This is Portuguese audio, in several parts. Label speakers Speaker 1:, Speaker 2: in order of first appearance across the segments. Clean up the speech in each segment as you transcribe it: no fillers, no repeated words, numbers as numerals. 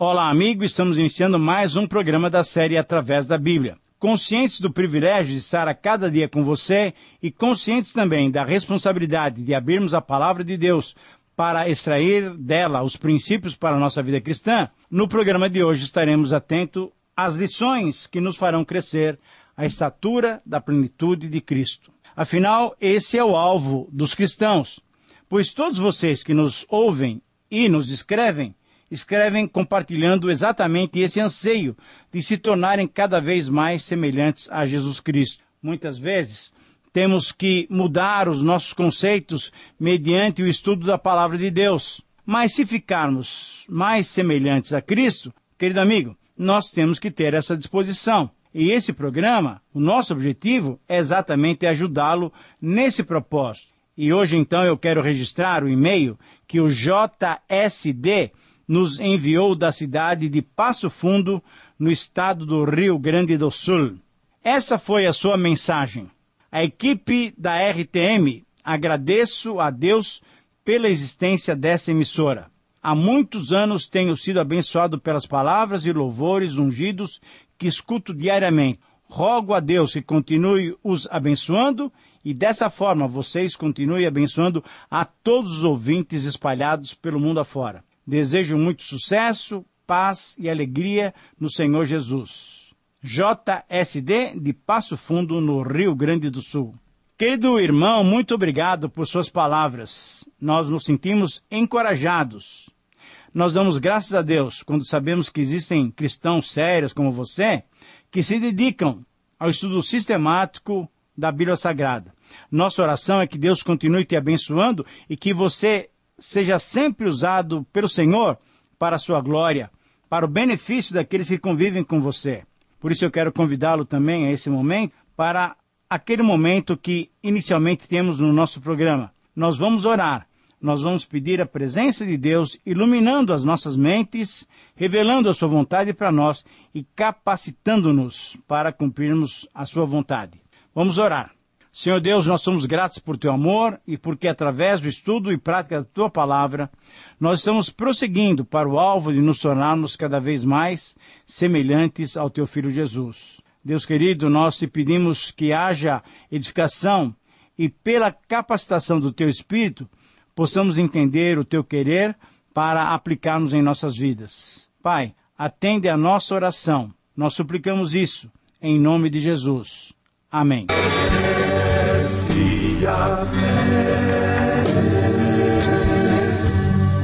Speaker 1: Olá, amigo, estamos iniciando mais um programa da série Através da Bíblia. Conscientes do privilégio de estar a cada dia com você e conscientes também da responsabilidade de abrirmos a Palavra de Deus para extrair dela os princípios para a nossa vida cristã, no programa de hoje estaremos atentos às lições que nos farão crescer à estatura da plenitude de Cristo. Afinal, esse é o alvo dos cristãos, pois todos vocês que nos ouvem e nos escrevem compartilhando exatamente esse anseio de se tornarem cada vez mais semelhantes a Jesus Cristo. Muitas vezes, temos que mudar os nossos conceitos mediante o estudo da Palavra de Deus. Mas se ficarmos mais semelhantes a Cristo, querido amigo, nós temos que ter essa disposição. E esse programa, o nosso objetivo é exatamente ajudá-lo nesse propósito. E hoje, então, eu quero registrar o e-mail que o JSD nos enviou da cidade de Passo Fundo, no estado do Rio Grande do Sul. Essa foi a sua mensagem. A equipe da RTM agradeço a Deus pela existência dessa emissora. Há muitos anos tenho sido abençoado pelas palavras e louvores ungidos que escuto diariamente. Rogo a Deus que continue os abençoando e dessa forma vocês continuem abençoando a todos os ouvintes espalhados pelo mundo afora. Desejo muito sucesso, paz e alegria no Senhor Jesus. JSD de Passo Fundo, no Rio Grande do Sul. Querido irmão, muito obrigado por suas palavras. Nós nos sentimos encorajados. Nós damos graças a Deus quando sabemos que existem cristãos sérios como você, que se dedicam ao estudo sistemático da Bíblia Sagrada. Nossa oração é que Deus continue te abençoando e que você seja sempre usado pelo Senhor para a sua glória, para o benefício daqueles que convivem com você. Por isso eu quero convidá-lo também a esse momento, para aquele momento que inicialmente temos no nosso programa. Nós vamos orar, nós vamos pedir a presença de Deus, iluminando as nossas mentes, revelando a sua vontade para nós e capacitando-nos para cumprirmos a sua vontade. Vamos orar. Senhor Deus, nós somos gratos por Teu amor e porque através do estudo e prática da Tua Palavra, nós estamos prosseguindo para o alvo de nos tornarmos cada vez mais semelhantes ao Teu Filho Jesus. Deus querido, nós te pedimos que haja edificação e pela capacitação do Teu Espírito, possamos entender o Teu querer para aplicarmos em nossas vidas. Pai, atende a nossa oração. Nós suplicamos isso em nome de Jesus. Amém.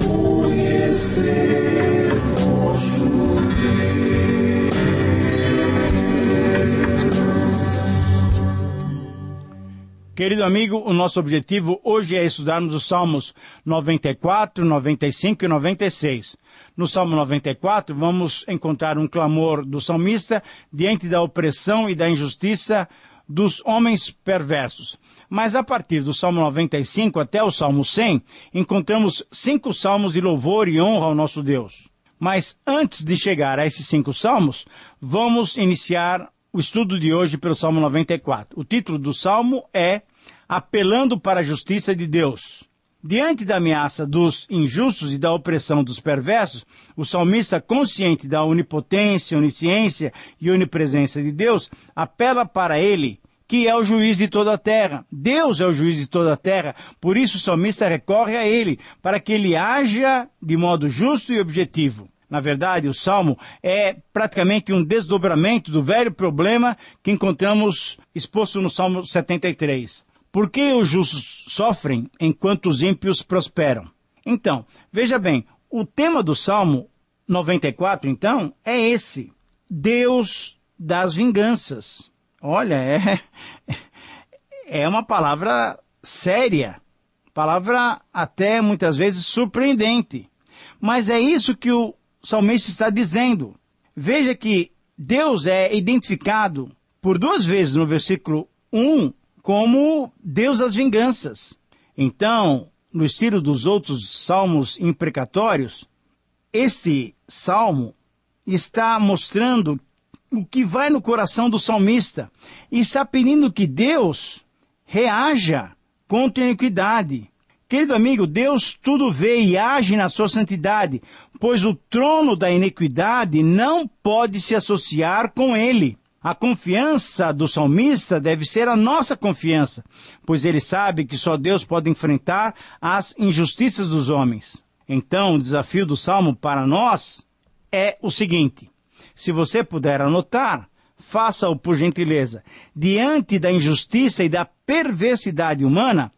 Speaker 2: Conhecer nosso Deus.
Speaker 1: Querido amigo, o nosso objetivo hoje é estudarmos os Salmos 94, 95 e 96. No Salmo 94, vamos encontrar um clamor do salmista diante da opressão e da injustiça dos homens perversos. Mas a partir do Salmo 95 até o Salmo 100, encontramos 5 salmos de louvor e honra ao nosso Deus. Mas antes de chegar a esses 5 salmos, vamos iniciar o estudo de hoje pelo Salmo 94. O título do salmo é Apelando para a Justiça de Deus. Diante da ameaça dos injustos e da opressão dos perversos, o salmista, consciente da onipotência, onisciência e onipresença de Deus, apela para ele, que é o juiz de toda a terra. Deus é o juiz de toda a terra, por isso o salmista recorre a ele, para que ele haja de modo justo e objetivo. Na verdade, o Salmo é praticamente um desdobramento do velho problema que encontramos exposto no Salmo 73. Por que os justos sofrem enquanto os ímpios prosperam? Então, veja bem, o tema do Salmo 94, então, é esse. Deus das vinganças. Olha, é uma palavra séria, palavra até muitas vezes surpreendente. Mas é isso que o salmista está dizendo. Veja que Deus é identificado por 2 vezes no versículo 1 como Deus das vinganças. Então, no estilo dos outros salmos imprecatórios, este salmo está mostrando o que vai no coração do salmista e está pedindo que Deus reaja contra a iniquidade. Querido amigo, Deus tudo vê e age na sua santidade, pois o trono da iniquidade não pode se associar com ele. A confiança do salmista deve ser a nossa confiança, pois ele sabe que só Deus pode enfrentar as injustiças dos homens. Então, o desafio do Salmo para nós é o seguinte: se você puder anotar, faça-o por gentileza. Diante da injustiça e da perversidade humana,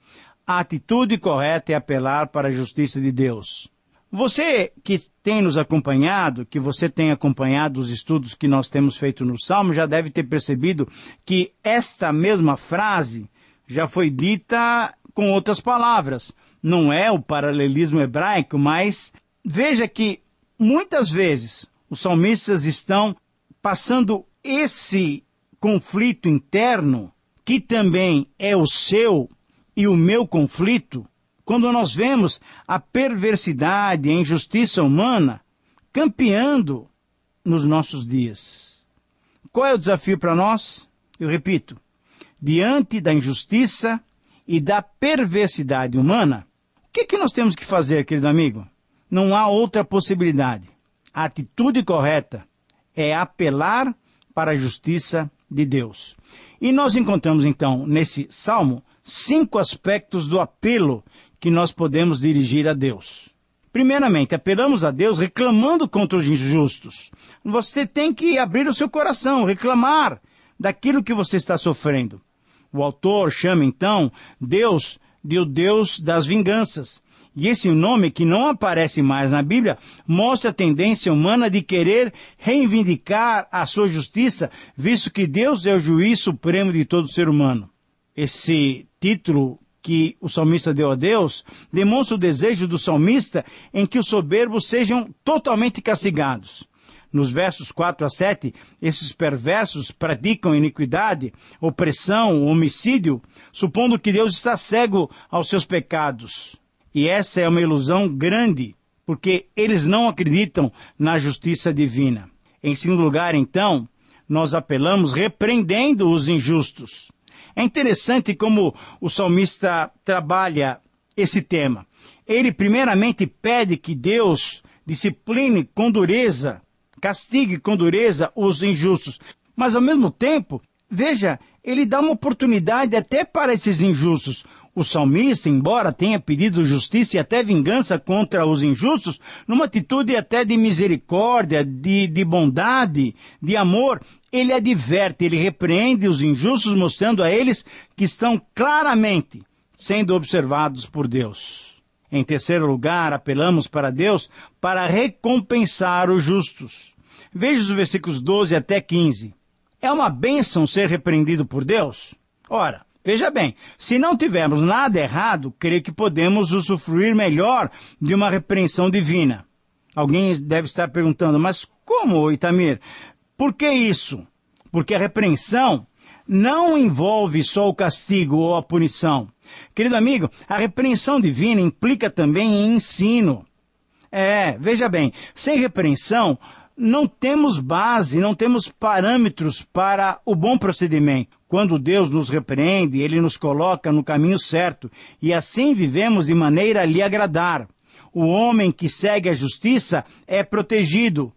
Speaker 1: a atitude correta é apelar para a justiça de Deus. Você que tem nos acompanhado, que você tem acompanhado os estudos que nós temos feito no Salmo, já deve ter percebido que esta mesma frase já foi dita com outras palavras. Não é o paralelismo hebraico, mas veja que muitas vezes os salmistas estão passando esse conflito interno, que também é o seu e o meu conflito, quando nós vemos a perversidade e a injustiça humana campeando nos nossos dias. Qual é o desafio para nós? Eu repito, diante da injustiça e da perversidade humana, o que nós temos que fazer, querido amigo? Não há outra possibilidade. A atitude correta é apelar para a justiça de Deus. E nós encontramos, então, nesse Salmo, 5 aspectos do apelo que nós podemos dirigir a Deus. Primeiramente, apelamos a Deus reclamando contra os injustos. Você tem que abrir o seu coração, reclamar daquilo que você está sofrendo. O autor chama, então, Deus de o Deus das vinganças. E esse nome, que não aparece mais na Bíblia, mostra a tendência humana de querer reivindicar a sua justiça, visto que Deus é o juiz supremo de todo ser humano. Esse título que o salmista deu a Deus demonstra o desejo do salmista em que os soberbos sejam totalmente castigados. Nos versos 4 a 7, esses perversos praticam iniquidade, opressão, homicídio, supondo que Deus está cego aos seus pecados. E essa é uma ilusão grande, porque eles não acreditam na justiça divina. Em segundo lugar, então, nós apelamos repreendendo os injustos. É interessante como o salmista trabalha esse tema. Ele primeiramente pede que Deus discipline com dureza, castigue com dureza os injustos. Mas ao mesmo tempo, veja, ele dá uma oportunidade até para esses injustos. O salmista, embora tenha pedido justiça e até vingança contra os injustos, numa atitude até de misericórdia, de bondade, de amor, ele adverte, ele repreende os injustos, mostrando a eles que estão claramente sendo observados por Deus. Em terceiro lugar, apelamos para Deus para recompensar os justos. Veja os versículos 12 até 15. É uma bênção ser repreendido por Deus? Ora, veja bem, se não tivermos nada errado, creio que podemos usufruir melhor de uma repreensão divina. Alguém deve estar perguntando, mas como, Itamir? Por que isso? Porque a repreensão não envolve só o castigo ou a punição. Querido amigo, a repreensão divina implica também em ensino. Veja bem, sem repreensão, não temos base, não temos parâmetros para o bom procedimento. Quando Deus nos repreende, Ele nos coloca no caminho certo, e assim vivemos de maneira a lhe agradar. O homem que segue a justiça é protegido,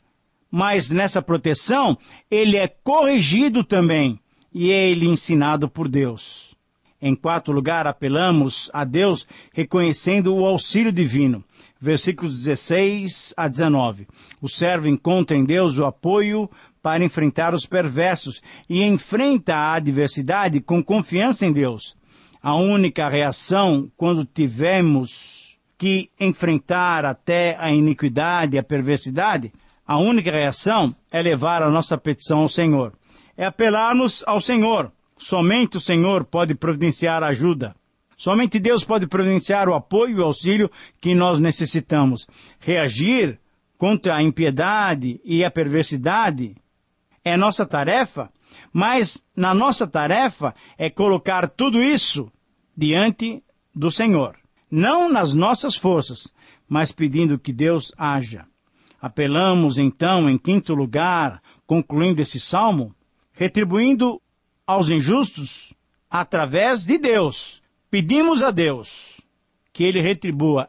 Speaker 1: mas nessa proteção, ele é corrigido também, e é ele ensinado por Deus. Em quarto lugar, apelamos a Deus reconhecendo o auxílio divino. Versículos 16 a 19. O servo encontra em Deus o apoio para enfrentar os perversos e enfrenta a adversidade com confiança em Deus. A única reação quando tivermos que enfrentar até a iniquidade e a perversidade, a única reação é levar a nossa petição ao Senhor. É apelar-nos ao Senhor. Somente o Senhor pode providenciar ajuda. Somente Deus pode providenciar o apoio e o auxílio que nós necessitamos. Reagir contra a impiedade e a perversidade é nossa tarefa, mas na nossa tarefa é colocar tudo isso diante do Senhor. Não nas nossas forças, mas pedindo que Deus haja. Apelamos então, em quinto lugar, concluindo esse salmo, retribuindo aos injustos através de Deus. Pedimos a Deus que Ele retribua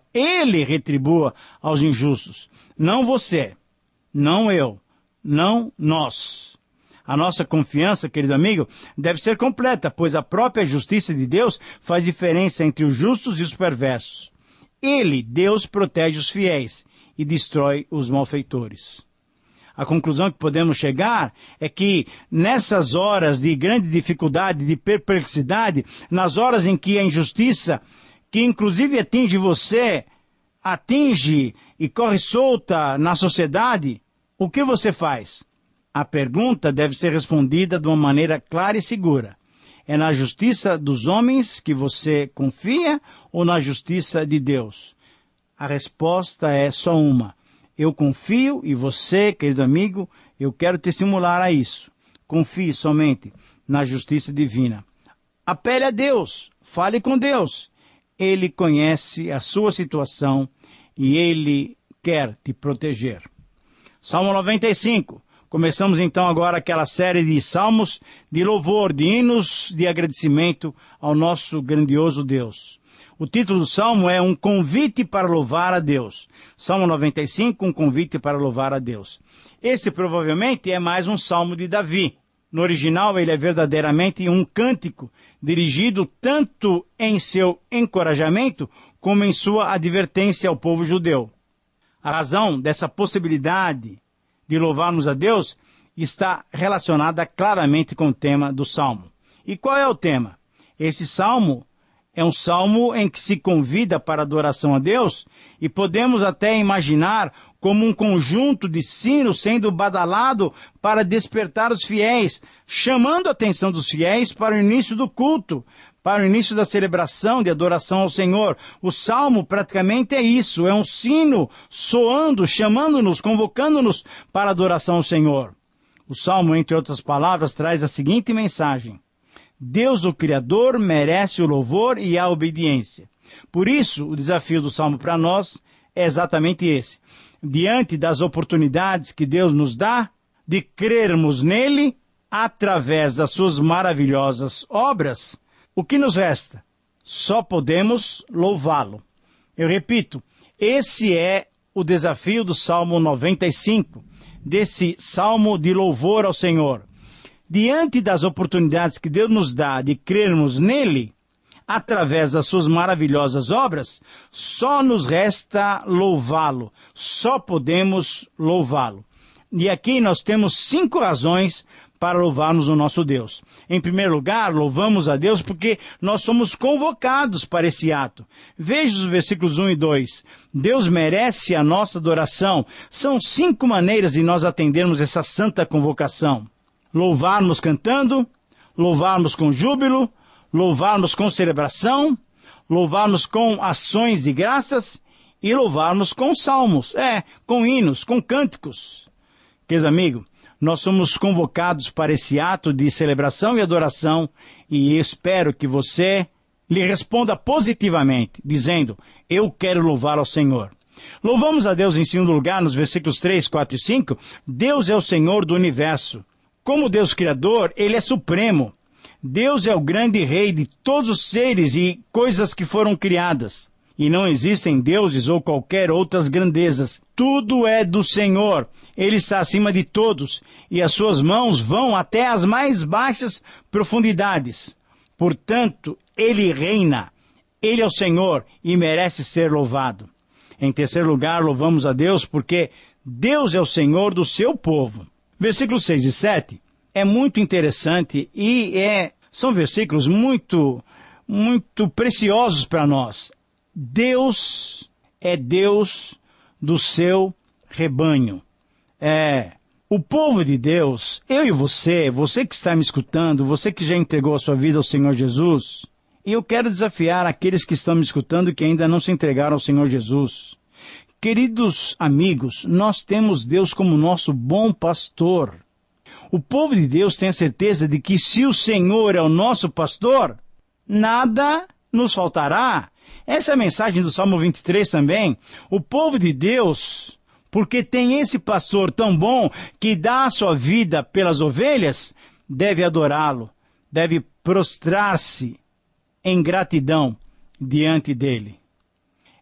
Speaker 1: aos injustos. Não você, não eu, não nós. A nossa confiança, querido amigo, deve ser completa, pois a própria justiça de Deus faz diferença entre os justos e os perversos. Ele, Deus, protege os fiéis e destrói os malfeitores. A conclusão que podemos chegar é que nessas horas de grande dificuldade, de perplexidade, nas horas em que a injustiça, que inclusive atinge você, atinge e corre solta na sociedade, o que você faz? A pergunta deve ser respondida de uma maneira clara e segura. É na justiça dos homens que você confia ou na justiça de Deus? A resposta é só uma. Eu confio e você, querido amigo, eu quero te estimular a isso. Confie somente na justiça divina. Apele a Deus, fale com Deus. Ele conhece a sua situação e Ele quer te proteger. Salmo 95. Começamos então agora aquela série de salmos de louvor, de hinos de agradecimento ao nosso grandioso Deus. O título do salmo é Um Convite para Louvar a Deus. Salmo 95, um convite para louvar a Deus. Esse provavelmente é mais um salmo de Davi. No original ele é verdadeiramente um cântico dirigido tanto em seu encorajamento como em sua advertência ao povo judeu. A razão dessa possibilidade de louvarmos a Deus está relacionada claramente com o tema do salmo. E qual é o tema? Esse salmo é um salmo em que se convida para adoração a Deus e podemos até imaginar como um conjunto de sinos sendo badalado para despertar os fiéis, chamando a atenção dos fiéis para o início do culto, para o início da celebração de adoração ao Senhor. O salmo praticamente é isso, é um sino soando, chamando-nos, convocando-nos para a adoração ao Senhor. O salmo, entre outras palavras, traz a seguinte mensagem: Deus, o Criador, merece o louvor e a obediência. Por isso, o desafio do salmo para nós é exatamente esse. Diante das oportunidades que Deus nos dá, de crermos nele, através das suas maravilhosas obras, o que nos resta? Só podemos louvá-lo. Eu repito, esse é o desafio do Salmo 95, desse salmo de louvor ao Senhor. Diante das oportunidades que Deus nos dá de crermos nele, através das suas maravilhosas obras, só nos resta louvá-lo. Só podemos louvá-lo. E aqui nós temos 5 razões para louvarmos o nosso Deus. Em primeiro lugar, louvamos a Deus porque nós somos convocados para esse ato. Veja os versículos 1 e 2. Deus merece a nossa adoração. São 5 maneiras de nós atendermos essa santa convocação. Louvarmos cantando, louvarmos com júbilo, louvarmos com celebração, louvarmos com ações de graças e louvarmos com salmos, com hinos, com cânticos. Querido amigo, nós somos convocados para esse ato de celebração e adoração e espero que você lhe responda positivamente, dizendo, eu quero louvar ao Senhor. Louvamos a Deus em segundo lugar, nos versículos 3, 4 e 5, Deus é o Senhor do universo. Como Deus Criador, Ele é supremo. Deus é o grande rei de todos os seres e coisas que foram criadas. E não existem deuses ou qualquer outras grandezas. Tudo é do Senhor. Ele está acima de todos e as suas mãos vão até as mais baixas profundidades. Portanto, Ele reina. Ele é o Senhor e merece ser louvado. Em terceiro lugar, louvamos a Deus porque Deus é o Senhor do seu povo. Versículos 6 e 7 é muito interessante e são versículos muito preciosos para nós. Deus é Deus do seu rebanho. O povo de Deus, eu e você que está me escutando, você que já entregou a sua vida ao Senhor Jesus, e eu quero desafiar aqueles que estão me escutando e que ainda não se entregaram ao Senhor Jesus. Queridos amigos, nós temos Deus como nosso bom pastor. O povo de Deus tem a certeza de que se o Senhor é o nosso pastor, nada nos faltará. Essa é a mensagem do Salmo 23 também. O povo de Deus, porque tem esse pastor tão bom que dá a sua vida pelas ovelhas, deve adorá-lo, deve prostrar-se em gratidão diante dele.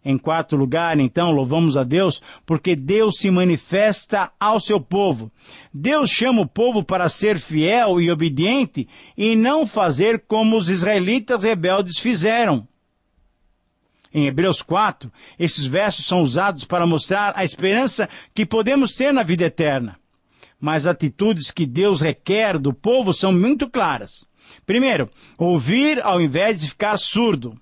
Speaker 1: Em quarto lugar, então, louvamos a Deus porque Deus se manifesta ao seu povo. Deus chama o povo para ser fiel e obediente e não fazer como os israelitas rebeldes fizeram. Em Hebreus 4, esses versos são usados para mostrar a esperança que podemos ter na vida eterna. Mas as atitudes que Deus requer do povo são muito claras. Primeiro, ouvir ao invés de ficar surdo.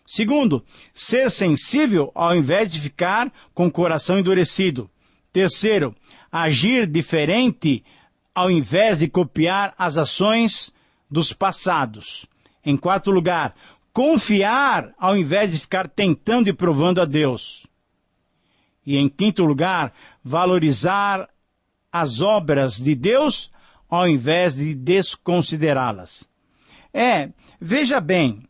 Speaker 1: Segundo, ser sensível ao invés de ficar com o coração endurecido. Terceiro, agir diferente ao invés de copiar as ações dos passados. Em quarto lugar, confiar ao invés de ficar tentando e provando a Deus. E em quinto lugar, valorizar as obras de Deus ao invés de desconsiderá-las. Veja bem,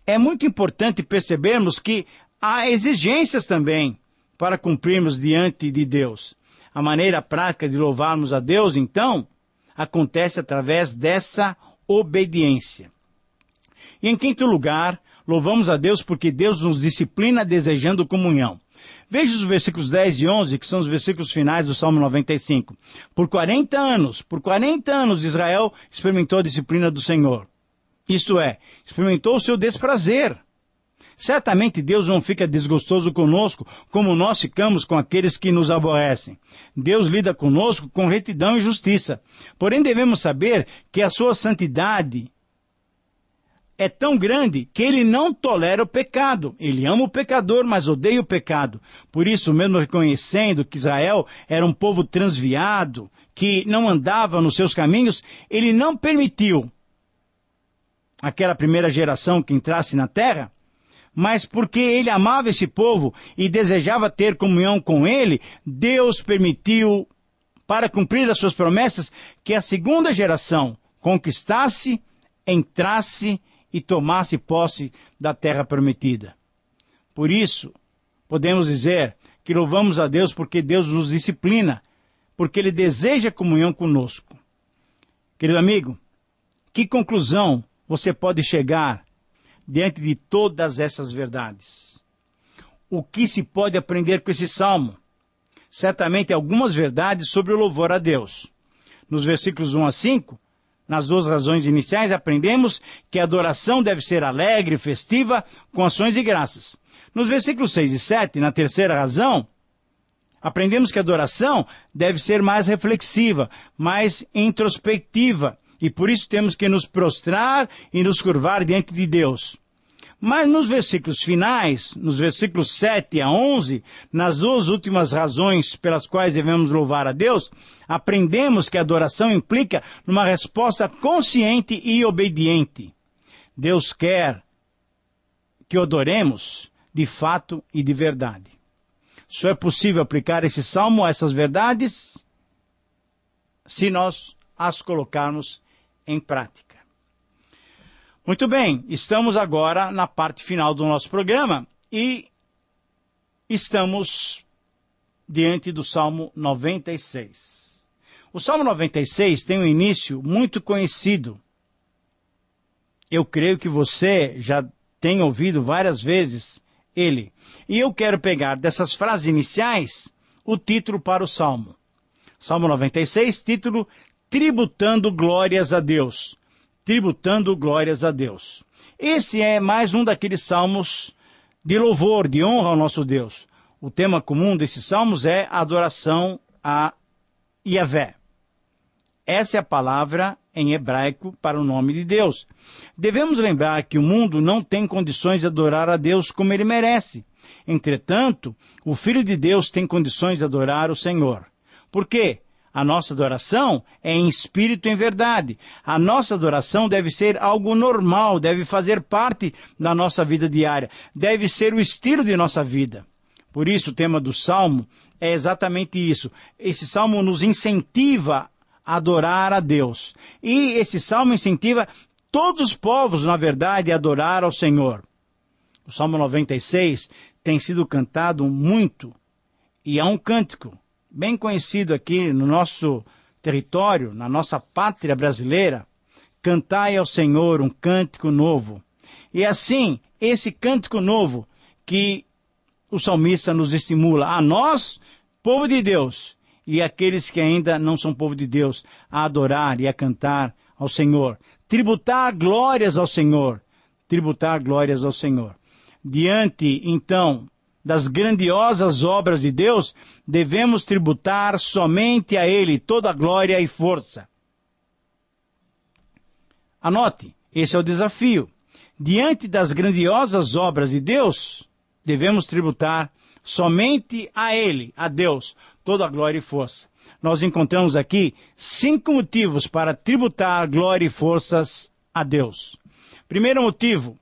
Speaker 1: é muito importante percebermos que há exigências também para cumprirmos diante de Deus. A maneira prática de louvarmos a Deus, então, acontece através dessa obediência. E em quinto lugar, louvamos a Deus porque Deus nos disciplina desejando comunhão. Veja os versículos 10 e 11, que são os versículos finais do Salmo 95. Por 40 anos Israel experimentou a disciplina do Senhor. Isto é, experimentou o seu desprazer. Certamente Deus não fica desgostoso conosco, como nós ficamos com aqueles que nos aborrecem. Deus lida conosco com retidão e justiça. Porém, devemos saber que a sua santidade é tão grande que ele não tolera o pecado. Ele ama o pecador, mas odeia o pecado. Por isso, mesmo reconhecendo que Israel era um povo transviado, que não andava nos seus caminhos, ele não permitiu aquela primeira geração que entrasse na terra, mas porque ele amava esse povo e desejava ter comunhão com ele, Deus permitiu, para cumprir as suas promessas, que a segunda geração conquistasse, entrasse e tomasse posse da terra prometida. Por isso, podemos dizer que louvamos a Deus porque Deus nos disciplina, porque Ele deseja comunhão conosco. Querido amigo, que conclusão você pode chegar diante de todas essas verdades? O que se pode aprender com esse salmo? Certamente algumas verdades sobre o louvor a Deus. Nos versículos 1 a 5, nas duas razões iniciais, aprendemos que a adoração deve ser alegre e festiva, com ações de graças. Nos versículos 6 e 7, na terceira razão, aprendemos que a adoração deve ser mais reflexiva, mais introspectiva, e por isso temos que nos prostrar e nos curvar diante de Deus. Mas nos versículos finais, nos versículos 7 a 11, nas duas últimas razões pelas quais devemos louvar a Deus, aprendemos que a adoração implica numa resposta consciente e obediente. Deus quer que o adoremos de fato e de verdade. Só é possível aplicar esse salmo a essas verdades se nós as colocarmos em prática. Muito bem, estamos agora na parte final do nosso programa e estamos diante do Salmo 96. O Salmo 96 tem um início muito conhecido. Eu creio que você já tem ouvido várias vezes ele. E eu quero pegar dessas frases iniciais o título para o Salmo. Salmo 96, título Tributando Glórias a Deus. Tributando glórias a Deus. Esse é mais um daqueles salmos de louvor, de honra ao nosso Deus. O tema comum desses salmos é a adoração a Yahvé. Essa é a palavra em hebraico para o nome de Deus. Devemos lembrar que o mundo não tem condições de adorar a Deus como ele merece. Entretanto, o Filho de Deus tem condições de adorar o Senhor. Por quê? A nossa adoração é em espírito e em verdade. A nossa adoração deve ser algo normal, deve fazer parte da nossa vida diária, deve ser o estilo de nossa vida. Por isso, o tema do Salmo é exatamente isso. Esse Salmo nos incentiva a adorar a Deus. E esse Salmo incentiva todos os povos, na verdade, a adorar ao Senhor. O Salmo 96 tem sido cantado muito, e há um cântico bem conhecido aqui no nosso território, na nossa pátria brasileira, cantai ao Senhor um cântico novo. E assim, esse cântico novo, que o salmista nos estimula, a nós, povo de Deus, e aqueles que ainda não são povo de Deus, a adorar e a cantar ao Senhor, tributar glórias ao Senhor, tributar glórias ao Senhor. Diante, então, das grandiosas obras de Deus, devemos tributar somente a Ele toda a glória e força. Anote, esse é o desafio. Diante das grandiosas obras de Deus, devemos tributar somente a Ele, a Deus, toda a glória e força. Nós encontramos aqui 5 motivos para tributar glória e forças a Deus. Primeiro motivo,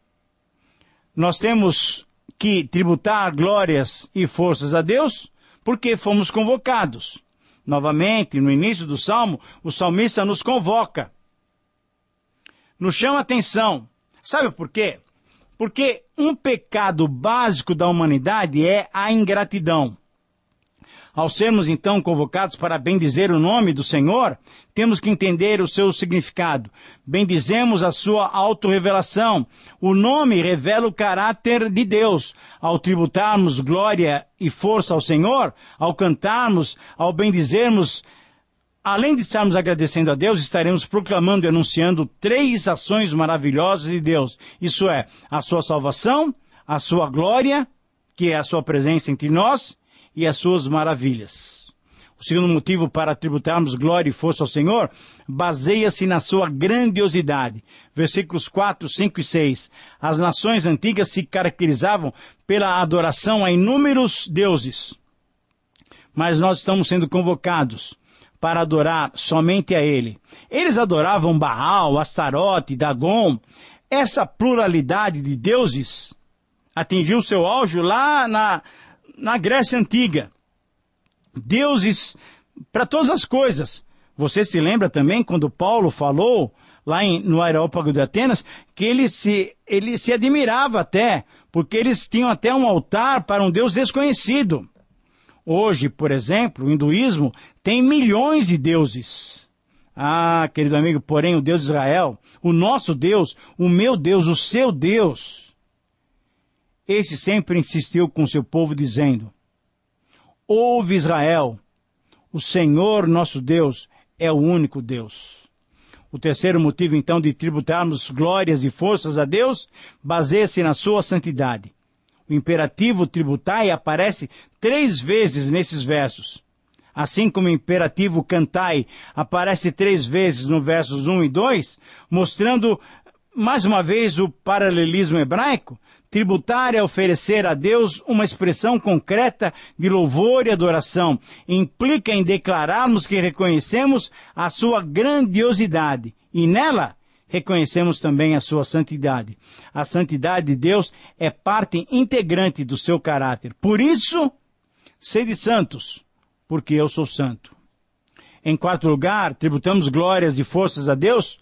Speaker 1: nós temos que tributar glórias e forças a Deus porque fomos convocados. Novamente, no início do Salmo, o salmista nos convoca, nos chama a atenção. Sabe por quê? Porque um pecado básico da humanidade é a ingratidão. Ao sermos então convocados para bendizer o nome do Senhor, temos que entender o seu significado. Bendizemos a sua autorrevelação. O nome revela o caráter de Deus. Ao tributarmos glória e força ao Senhor, ao cantarmos, ao bendizermos, além de estarmos agradecendo a Deus, estaremos proclamando e anunciando 3 ações maravilhosas de Deus. Isso é, a sua salvação, a sua glória, que é a sua presença entre nós, e as suas maravilhas. O segundo motivo para tributarmos glória e força ao Senhor baseia-se na sua grandiosidade. Versículos 4, 5 e 6. As nações antigas se caracterizavam pela adoração a inúmeros deuses. Mas nós estamos sendo convocados para adorar somente a Ele. Eles adoravam Baal, Astarote, Dagon. Essa pluralidade de deuses atingiu seu auge lá na Grécia Antiga. Deuses para todas as coisas. Você se lembra também quando Paulo falou lá no Areópago de Atenas que ele se admirava até, porque eles tinham até um altar para um Deus desconhecido. Hoje, por exemplo, o hinduísmo tem milhões de deuses. Ah, querido amigo, porém o Deus de Israel, o nosso Deus, o meu Deus, o seu Deus, esse sempre insistiu com seu povo dizendo: ouve Israel, o Senhor nosso Deus é o único Deus. O terceiro motivo então de tributarmos glórias e forças a Deus baseia-se na sua santidade. O imperativo tributai aparece 3 vezes nesses versos. Assim como o imperativo cantai aparece 3 vezes no versos 1 e 2, mostrando mais uma vez o paralelismo hebraico. Tributar é oferecer a Deus uma expressão concreta de louvor e adoração. Implica em declararmos que reconhecemos a sua grandiosidade e nela reconhecemos também a sua santidade. A santidade de Deus é parte integrante do seu caráter. Por isso, sede santos, porque eu sou santo. Em quarto lugar, tributamos glórias e forças a Deus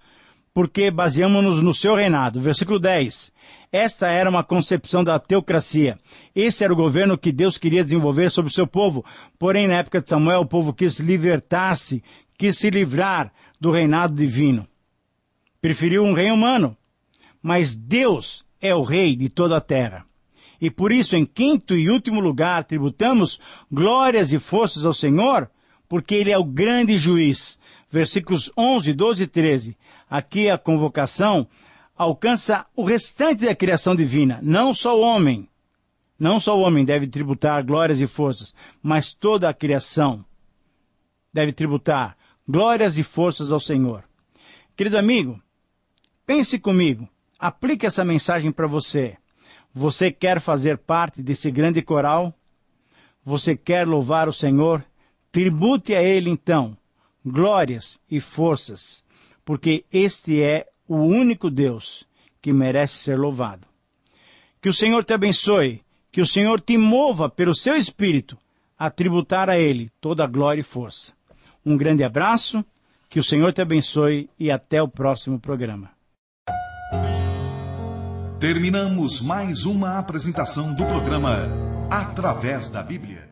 Speaker 1: porque baseamos-nos no seu reinado. Versículo 10. Esta era uma concepção da teocracia. Esse era o governo que Deus queria desenvolver sobre o seu povo. Porém, na época de Samuel, o povo quis libertar-se, quis se livrar do reinado divino. Preferiu um rei humano. Mas Deus é o rei de toda a terra. E por isso, em quinto e último lugar, tributamos glórias e forças ao Senhor, porque Ele é o grande juiz. Versículos 11, 12 e 13. Aqui a convocação alcança o restante da criação divina. Não só o homem deve tributar glórias e forças, mas toda a criação deve tributar glórias e forças ao Senhor. Querido amigo, pense comigo, aplique essa mensagem para você. Você quer fazer parte desse grande coral? Você quer louvar o Senhor? Tribute a Ele então glórias e forças, porque este é o único Deus que merece ser louvado. Que o Senhor te abençoe, que o Senhor te mova pelo seu Espírito a tributar a Ele toda a glória e força. Um grande abraço, que o Senhor te abençoe e até o próximo programa.
Speaker 3: Terminamos mais uma apresentação do programa Através da Bíblia.